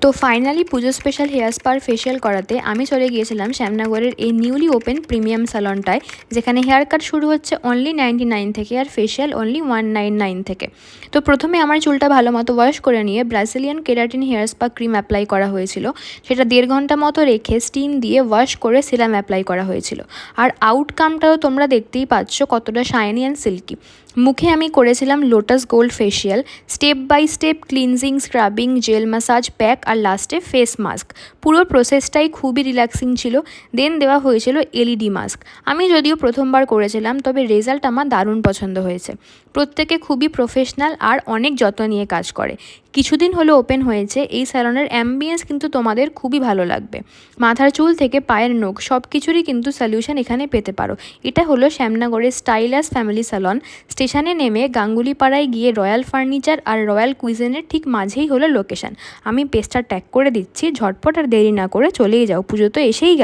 তো ফাইনালি পুজো special hair spare facial করাতে আমি চলে গিয়েছিলাম শ্যামনগরের এই নিউলি ওপেন প্রিমিয়াম স্যালনটায়, যেখানে হেয়ার কাট শুরু হচ্ছে অনলি 99 থেকে আর ফেশিয়াল অনলি 199 থেকে। তো প্রথমে আমার চুলটা ভালো মতো ওয়াশ করে নিয়ে Brazilian keratin hair spa cream apply করা হয়েছিল। সেটা 1.5 ঘন্টা মতো রেখে স্টিম দিয়ে ওয়াশ করে সিরাম অ্যাপ্লাই করা হয়েছিল। আর আউটকামটাও তোমরা দেখতেই পাচ্ছ কতটা শাইনি অ্যান্ড সিল্কি। মুখে আমি করেছিলাম lotus gold facial, step by step cleansing, scrubbing, gel massage, pack আর লাস্টে ফেস মাস্ক। পুরো প্রসেসটাই খুবই রিল্যাক্সিং ছিল। দেন দেওয়া হয়েছিল এলইডি মাস্ক। আমি যদিও প্রথমবার করেছিলাম, তবে রেজাল্ট আমার দারুণ পছন্দ হয়েছে। প্রত্যেকে খুবই প্রফেশনাল আর অনেক যত্ন নিয়ে কাজ করে। কিছুদিন হলো ওপেন হয়েছে। এই স্যালনের অ্যাম্বিয়েন্স কিন্তু তোমাদের খুবই ভালো লাগবে। মাথার চুল থেকে পায়ের নখ সব কিছুরই কিন্তু সলিউশন এখানে পেতে পারো। এটা হলো শ্যামনগরের স্টাইলাস ফ্যামিলি স্যালন। স্টেশনে নেমে গাঙ্গুলিপাড়ায় গিয়ে রয়্যাল ফার্নিচার আর রয়্যাল কুইজিনের ঠিক মাঝেই হলো লোকেশন। আমি পেজটা ট্যাগ করে দিচ্ছি, ঝটপট আর দেরি না করে চলেই যাও, পুজো তো এসেই গেল।